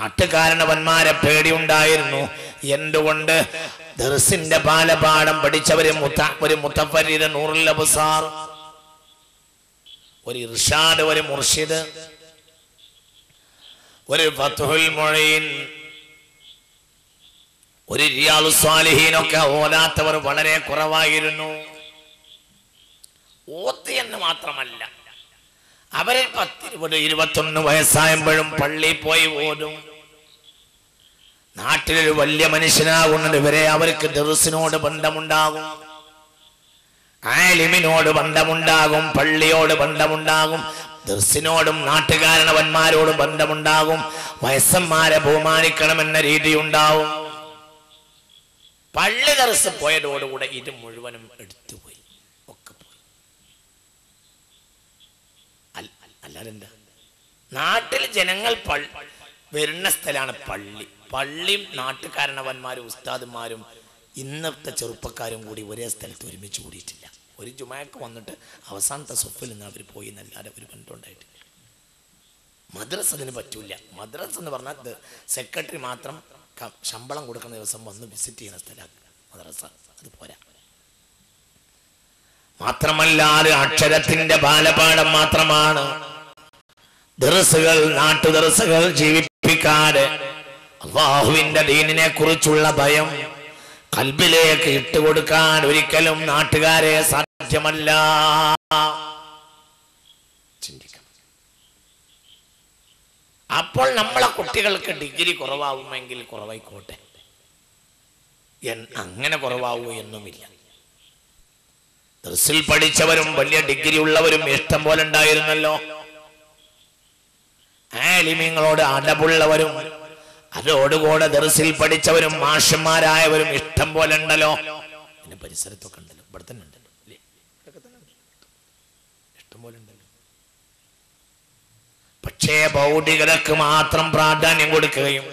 നാട്ടുകാരണവന്മാരെ പേടിയുണ്ടായിരുന്നു. എന്തുകൊണ്ട്? ദർസിന്റെ ബാലപാഠം പഠിച്ചവര് ഒരു മുത്തഫരീദ്, നൂറുൽ അബ്സാർ, ഒരു ഇർഷാദ്, ഒരു മുർഷിദ്, ഒരു ഫത്ഹുൽ മുഈൻ, ഒരു റിയാദുസ് സ്വാലിഹീനൊക്കെ ഓതാത്തവർ വളരെ കുറവായിരുന്നു. ഓത്ത് എന്ന് മാത്രമല്ല, അവരെ 10-21 വയസ്സായപ്പോഴും പള്ളിയിൽ പോയി ഓതും. നാട്ടിലൊരു വലിയ മനുഷ്യനാകുന്നത് വരെ അവർക്ക് ദർസിനോട് ബന്ധമുണ്ടാകും, ആലിമിനോട് ബന്ധമുണ്ടാകും, പള്ളിയോട് ബന്ധമുണ്ടാകും, ദർസിനോടും നാട്ടുകാരണവന്മാരോടും ബന്ധമുണ്ടാകും. വയസ്സന്മാരെ ബഹുമാനിക്കണമെന്ന രീതി ഉണ്ടാവും. പള്ളി ദർസ് പോയതോടുകൂടെ ഇത് മുഴുവനും എടുത്തുപോയി, ഒക്കെ പോയി. അല്ലാതെന്താ? നാട്ടിൽ ജനങ്ങൾ വരുന്ന സ്ഥലമാണ് പള്ളി. പള്ളിയും നാട്ടുകാരണവന്മാരും ഉസ്താദുമാരും ഇന്നത്തെ ചെറുപ്പക്കാരും കൂടി ഒരേ സ്ഥലത്ത് ഒരുമിച്ച് കൂടിയിട്ടില്ല. ഒരു ജുമാക്ക് വന്നിട്ട് അവസാനത്തെ സൊഫിൽ നിന്ന് അവർ പോയി എന്നല്ലാതെ ഒരു ബന്ധമുണ്ടായിട്ടില്ല. മദ്രസ അതിന് പറ്റൂല. മദ്രസ എന്ന് പറഞ്ഞാൽ സെക്രട്ടറി മാത്രം ശമ്പളം കൊടുക്കുന്ന ദിവസം വന്ന് വിസിറ്റ് ചെയ്യുന്ന സ്ഥലമാണ് മദ്രസ. അത് പോരാ. മാത്രമല്ല, അത് അക്ഷരത്തിന്റെ ബാലപാഠം മാത്രമാണ്. ദർസുകൾ, നാട്ടുദർസുകൾ ജീവിപ്പിക്കാതെ അല്ലാഹുവിന്റെ ദീനിനെ കുറിച്ചുള്ള ഭയം ഖൽബിലേക്ക് ഇട്ടുകൊടുക്കാൻ ഒരിക്കലും നാട്ടുകാരെ സാധ്യമല്ല. ചിന്തിക്കണം. അപ്പോൾ നമ്മളെ കുട്ടികൾക്ക് ഡിഗ്രി കുറവാകുമെങ്കിൽ കുറവായിക്കോട്ടെ, അങ്ങനെ കുറവാവൂ എന്നുമില്ല. ദർസിൽ പഠിച്ചവരും വലിയ ഡിഗ്രി ഉള്ളവരും ഇഷ്ടം പോലെ ഉണ്ടായിരുന്നല്ലോ. ആലിമീങ്ങളോട് അടവുള്ളവരും അതോടുകൂടെ ദർസിൽ പഠിച്ചവരും മാഷന്മാരായവരും ഇഷ്ടം പോലെ ഉണ്ടല്ലോ. പിന്നെ പരിസരത്തൊക്കെ ഉണ്ടല്ലോ, ഇവിടെ തന്നെ ഉണ്ടല്ലോ, അല്ലേ? ഇഷ്ടം പോലെ ഉണ്ടല്ലോ. പക്ഷേ ഭൗതികതക്ക് മാത്രം പ്രാധാന്യം കൊടുക്കുകയും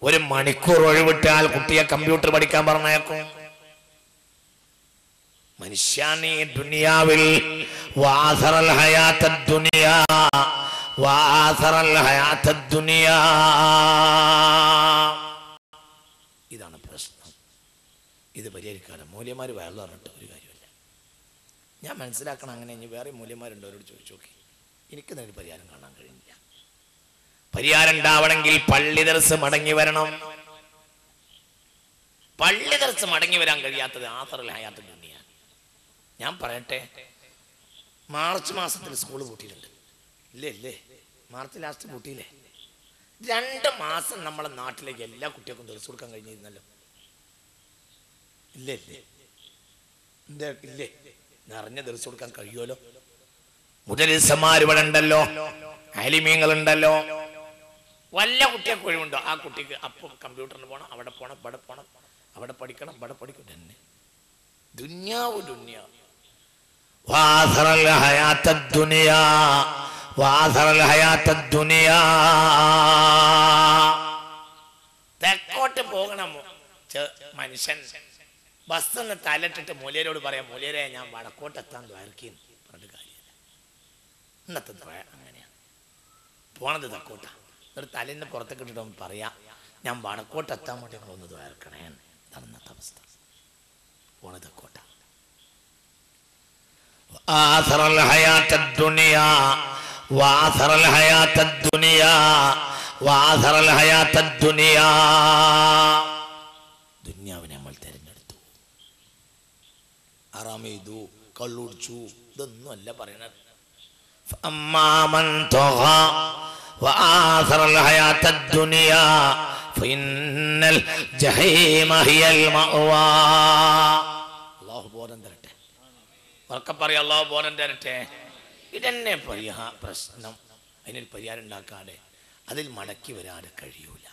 1 മണിക്കൂർ ഒഴിവിട്ടാൽ കുട്ടിയെ കമ്പ്യൂട്ടർ പഠിക്കാൻ പറഞ്ഞേക്കും. മനുഷ്യാനീ ദുനിയാവിൽ വാസറൽ ഹയാത്തദ് ദുനിയാ വാസറൽ ഹയാത്തദ് ദുനിയാ, ഇതാണ് പ്രശ്നം. ഇത് പരിഹരിക്കാതെ മൂല്യന്മാർ വയറു പറഞ്ഞിട്ട് ഒരു കാര്യമില്ല. ഞാൻ മനസ്സിലാക്കണം. അങ്ങനെ ഇനി വേറെ മൂല്യന്മാരുണ്ടോ അവരോട് ചോദിച്ചു നോക്കി. എനിക്കതിനൊരു പരിഹാരം കാണാൻ കഴിയില്ല. പരിഹാരം ഉണ്ടാവണമെങ്കിൽ പള്ളി ദർസ് മടങ്ങി വരണം. പള്ളി ദർസ് മടങ്ങി വരാൻ കഴിയാത്തത് ആസറുൽ ഹയാത്തദ് ദുനിയ. ഞാൻ പറയട്ടെ, മാർച്ച് മാസത്തിൽ സ്കൂൾ പൂട്ടിയിട്ടുണ്ട്, ഇല്ലേ? March last പൂട്ടിയില്ലേ? 2 മാസം നമ്മളെ നാട്ടിലേക്ക് എല്ലാ കുട്ടികൾക്കും ദർസ് കൊടുക്കാൻ കഴിഞ്ഞിരുന്നല്ലോ, ഇല്ലേ? നിറഞ്ഞ ദർസ് കൊടുക്കാൻ കഴിയുമല്ലോ. മുദരിസമാർ ഇവിടെ ഉണ്ടല്ലോ, ആലിമീങ്ങളുണ്ടല്ലോ. വല്ല കുട്ടിയൊക്കെ ഒഴിവുണ്ടോ? ആ കുട്ടിക്ക് അപ്പം കമ്പ്യൂട്ടറിന് പോകണം, അവിടെ പോകണം, ഇവിടെ പോകണം, അവിടെ പഠിക്കണം, ഇവിടെ പഠിക്കും. തന്നെ ദുനിയാവ് ദുനിയാവ്. വാസറൽ ഹയാത്തദ് ദുനിയാ വാസറൽ ഹയാത്തദ് ദുനിയാ. തെക്കോട്ട് പോകണം മനുഷ്യൻ. ബസ്സൊന്ന് തലട്ടിട്ട് മൂല്യരോട് പറയാം, മൂല്യരെ ഞാൻ വടക്കോട്ടെത്താൻ ദ്വാരക്കുന്നു പറഞ്ഞിട്ട് കാര്യമില്ല. ഇന്നത്തെ അങ്ങനെയാണ് പോണത് തെക്കോട്ടാ. ഒരു തലേന്ന് പുറത്തേക്ക് ഇട്ടിട്ട് പറയാം, ഞാൻ വടക്കോട്ടെത്താൻ വേണ്ടി ഒന്ന് ദ്വാരക്കണേ. ഇതാണ് ഇന്നത്തെ അവസ്ഥ. പോണത് തെക്കോട്ടാ. വാസറൽ ഹയാത്തദ് ദുനിയാ വാസറൽ ഹയാത്തദ് ദുനിയാ വാസറൽ ഹയാത്തദ് ദുനിയാ. ദുനിയാവിനെ നമ്മൾ തിരഞ്ഞെടുത്തു, ഹറാം ചെയ്തു, കള്ളുടിച്ചു, ഇതൊന്നും അല്ല പറയണത്. അമ്മാമൻ തഗാ വആസറൽ ഹയാത്തദ് ദുനിയാ ഫഇന്നൽ ജഹീമ ഹിയൽ മഅവാ. അല്ലാഹു ബോധം തരട്ടെ, ഉറക്കെ പറയാ, അല്ലാഹു ബോധം തരട്ടെ. ഇതന്നെ പ്രശ്നം. അതിനൊരു പരിഹാരം ഉണ്ടാക്കാതെ അതിൽ മടക്കി വരാതെ കഴിയൂല.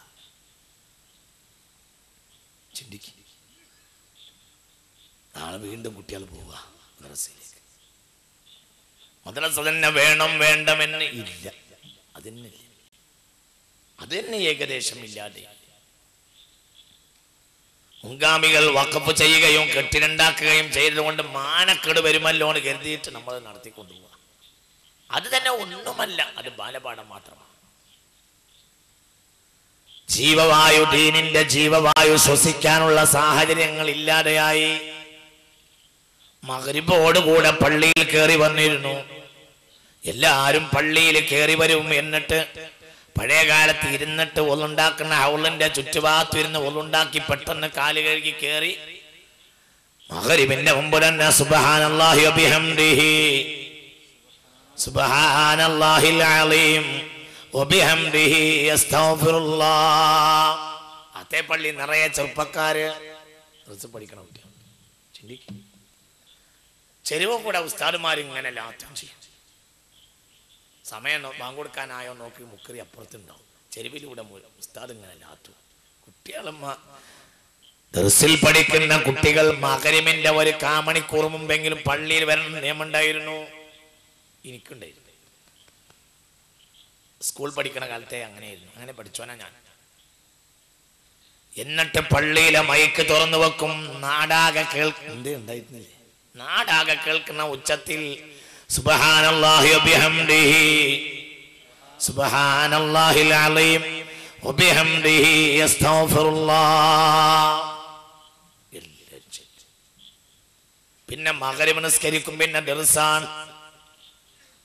ചിന്തിക്ക്. നാളെ വീണ്ടും കുട്ടികൾ പോവുക മദ്രസയിലേക്ക്. മദ്രസ തന്നെ വേണം വേണ്ടമെന്ന് ഇല്ല, അതന്നെ ഏകദേശം ഇല്ലാതെ. മുൻഗാമികൾ വഖഫ് ചെയ്യുകയും കെട്ടിടണ്ടാക്കുകയും ചെയ്തതുകൊണ്ട് മാനക്കേട് വരുമല്ലോ എന്ന് കരുതിയിട്ട് നമ്മൾ നടത്തിക്കൊണ്ടുപോവുക. അത് തന്നെ ഒന്നുമല്ല, അത് ബാലപാഠം മാത്രമാണ്. ജീവവായു, ദീനിന്റെ ജീവവായു ശ്വസിക്കാനുള്ള സാഹചര്യങ്ങൾ ഇല്ലാതെയായി. മഗ്രിബോടുകൂടെ പള്ളിയിൽ കയറി വന്നിരുന്നു. എല്ലാവരും പള്ളിയിൽ കയറി വരും. എന്നിട്ട് പഴയ കാലത്ത് ഇരുന്നിട്ട് ഒളുണ്ടാക്കുന്ന ഹൗളിന്റെ ചുറ്റുഭാഗത്ത് ഇരുന്ന് ഒളുണ്ടാക്കി പെട്ടെന്ന് കാല് കഴുകി കയറി മഗ്രിബിന്റെ മുമ്പ് തന്നെ സുബ്ഹാനല്ലാഹി വബിഹംദിഹി സുബ്ഹാനല്ലാഹിൽ അലീം വബിഹംദിഹി അസ്തഗ്ഫിറുല്ലാഹ്. അതേ പള്ളി നിറയെ ചെറുപ്പക്കാര് പഠിക്കണം. ചിന്തിക്കും. ചെരുവ് കൂടെ ഉസ്താദുമാർ ഇങ്ങനെ ലാത്തം ചെയ്യും. സമയം ബാങ്കൊടുക്കാനായോ നോക്കി മുക്കറി അപ്പുറത്തുണ്ടാവും. ചെരുവിലൂടെ ഉസ്താദ് ഇങ്ങനെ ലാത്തു. കുട്ടികളമ്മ ദർസിൽ പഠിക്കുന്ന കുട്ടികൾ മഗ്രിബിന്റെ ഒരു കാമണിക്കൂർ മുമ്പെങ്കിലും പള്ളിയിൽ വരണം നിയമമുണ്ടായിരുന്നു. എനിക്കുണ്ടായിരുന്നു. സ്കൂൾ പഠിക്കുന്ന കാലത്തെ അങ്ങനെയായിരുന്നു. അങ്ങനെ പഠിച്ചോനാ ഞാൻ. എന്നിട്ട് പള്ളിയിലെ മൈക്ക് തുറന്നു വെക്കും. നാടാകെ ഉണ്ടായിരുന്നില്ലേ? നാടാകെ കേൾക്കുന്ന ഉച്ചത്തിൽ സുബ്ഹാനല്ലാഹി വബിഹംദിഹി സുബ്ഹാനല്ലാഹിൽ അലീം വബിഹംദിഹി അസ്തഗ്ഫിറുല്ലാഹ്. പിന്നെ മഗ്രിബ് നിസ്കരിക്കും. പിന്നെ ദർസാണ്.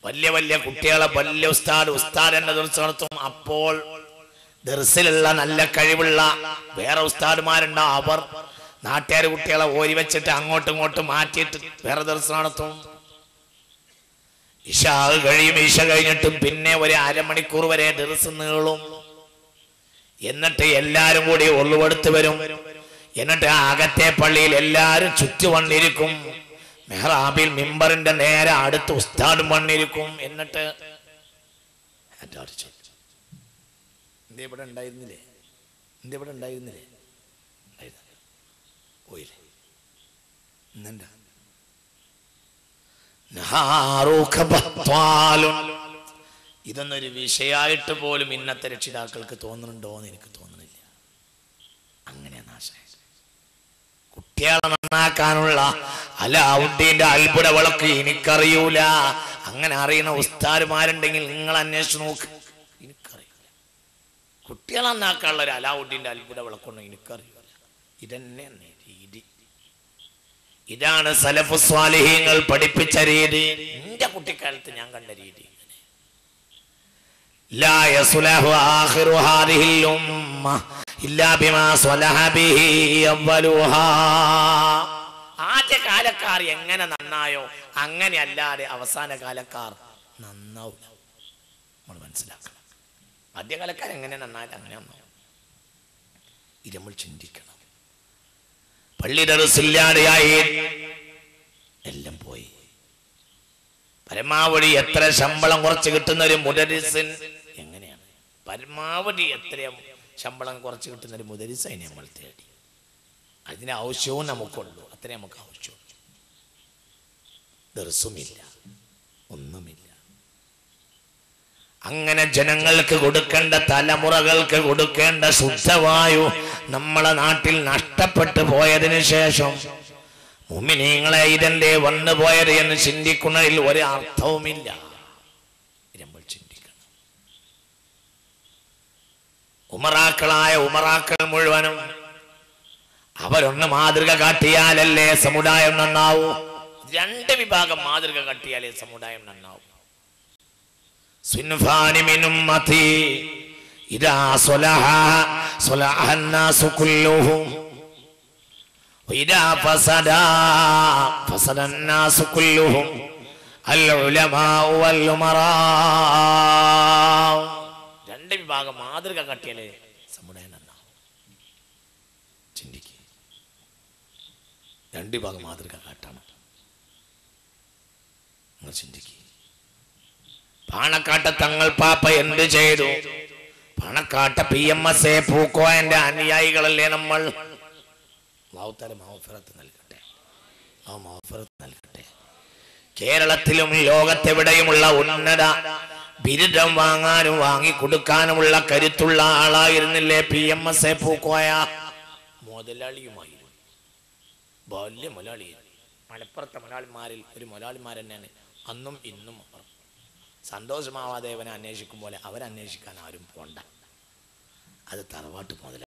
വലിയ വലിയ കുട്ടികളെ വലിയ ഉസ്താദ് എന്ന ദർസ് നടത്തും. അപ്പോൾ ദർസിലുള്ള നല്ല കഴിവുള്ള വേറെ ഉസ്താദുമാരുണ്ടാവും. അവർ നാട്ടുകാർ കുട്ടികളെ ഓരി വെച്ചിട്ട് അങ്ങോട്ടും ഇങ്ങോട്ടും മാറ്റിയിട്ട് വേറെ ദർസ് നടത്തും. ഇശ കഴിയും. ഇശ കഴിഞ്ഞിട്ടും പിന്നെ ഒരു അരമണിക്കൂർ വരെ ദർസ് നീളും. എന്നിട്ട് എല്ലാരും കൂടി ഒളിവെടുത്ത് വരും. എന്നിട്ട് അകത്തെ പള്ളിയിൽ എല്ലാരും ചുറ്റു വന്നിരിക്കും. മെഹ്റാബിൽ മിമ്പറിന്റെ നേരെ അടുത്ത് ഉസ്താദും വന്നിരിക്കും. എന്നിട്ട് ഇവിടെ ഉണ്ടായിരുന്നില്ലേ? ഇവിടെ ഉണ്ടായിരുന്നില്ലേ? പോയില്ലേ? ഇന്നെന്താ ഇതൊന്നൊരു വിഷയമായിട്ട് പോലും ഇന്നത്തെ രക്ഷിതാക്കൾക്ക് തോന്നുന്നുണ്ടോ എന്ന് എനിക്ക് തോന്നുന്നില്ല. അങ്ങനെ നാശം. കുട്ടികളെ നന്നാക്കാനുള്ള അലാവുദ്ദീന്റെ അത്ഭുത വിളക്ക് എനിക്കറിയൂല. അങ്ങനെ അറിയുന്ന ഉസ്താദുമാരുണ്ടെങ്കിൽ നിങ്ങൾ അന്വേഷിച്ച് നോക്ക്. എനിക്കറിയില്ല. കുട്ടികളെ നന്നാക്കാനുള്ള ഒരു അലാവുദ്ദീന്റെ അത്ഭുത വിളക്കൊന്നും എനിക്കറിയൂല. ഇതന്നെ രീതി. ഇതാണ് സലഫു സ്വാലിഹീങ്ങൾ പഠിപ്പിച്ച രീതി. എന്റെ കുട്ടിക്കാലത്ത് ഞാൻ കണ്ട രീതി. ലാ യസ്ലഹു ആഖിറു ഹാദിഹിൽ ഉമ്മ ഇല്ലാ ബിമാ സ്വലഹ ബിഹി അവ്വലുഹാ. ആദ്യ കാലക്കാർ എങ്ങനെ നന്നായോ അങ്ങനെ അല്ലാതെ അവസാന കാലക്കാർ നന്നാവില്ല. നമ്മൾ മനസ്സിലാക്കണം. ആദ്യകാലക്കാർ എങ്ങനെ നന്നായാലും അങ്ങനെ നന്നാവും. ഇത് നമ്മൾ ചിന്തിക്കണം. പള്ളി ദർസില്ലാതെയായി എല്ലാം പോയി. പരമാവധി എത്ര ശമ്പളം കുറച്ച് കിട്ടുന്ന ഒരു മുദരിസൻ എങ്ങനെയാണ്? പരമാവധി എത്ര ശമ്പളം കുറച്ച് കിട്ടുന്ന ഒരു മുദരിസനെ നമ്മൾ തേടി. അതിന് ആവശ്യവും നമുക്കുള്ളൂ. അത്രേ നമുക്ക് ആവശ്യമുള്ളൂ. ദർസുമില്ല, ഒന്നുമില്ല. അങ്ങനെ ജനങ്ങൾക്ക് കൊടുക്കേണ്ട, തലമുറകൾക്ക് കൊടുക്കേണ്ട ശുദ്ധവായു നമ്മളെ നാട്ടിൽ നഷ്ടപ്പെട്ടു പോയതിനു ശേഷം മുഅ്മിനീങ്ങളെ ഇതെന്തേ വന്നു പോയത് എന്ന് ചിന്തിക്കുന്നതിൽ ഒരു അർത്ഥവുമില്ല. നമ്മൾ ചിന്തിക്കണം. ഉമറാക്കളായ ഉമറാക്കൾ മുഴുവനും അവരൊന്ന് മാതൃക കാട്ടിയാലല്ലേ സമുദായം നന്നാവൂ. രണ്ട് വിഭാഗം മാതൃക കാട്ടിയാലേ സമുദായം നന്നാവൂ. സിൻഫാനി മിൻ ഉമ്മതി ഇദാ സ്വലഹ സ്വലഹ അന്നാസു കുല്ലുഹും വഇദാ ഫസദാ ഫസദ അന്നാസു കുല്ലുഹും അൽ ഉലമാ വൽ ഉമറാ. രണ്ട് വിഭാഗം മാതൃക കാട്ടിയാലേ സമുദായം നന്നാവൂ. ചിന്തിക്കുക. രണ്ട് വിഭാഗം മാതൃക കാട്ടണം. നിങ്ങൾ ചിന്തിക്കുക. പാണക്കാട്ട തങ്ങൾ പാപ്പ എന്ത് ചെയ്തു? പാണക്കാട്ട PMS പൂക്കോയന്റെ അനുയായികളല്ലേ നമ്മൾ. നൽകട്ടെ. കേരളത്തിലും ലോകത്തെവിടെയുമുള്ള ഉന്നത ബിരുദം വാങ്ങാനും വാങ്ങിക്കൊടുക്കാനുമുള്ള കരുത്തുള്ള ആളായിരുന്നില്ലേ PMS പൂക്കോയ? മുതലാളിയുമായിരുന്നു. വലിയ മുതലാളിയായിരുന്നു. മലപ്പുറത്തെ മുതലാളിമാരിൽ ഒരു മുതലാളിമാർ തന്നെയാണ് അന്നും ഇന്നും. സന്തോഷ് മാവാദേവനെ അന്വേഷിക്കും പോലെ അവരന്വേഷിക്കാൻ ആരും പോണ്ട. അത് തറവാട്ട് മുതലാണ്.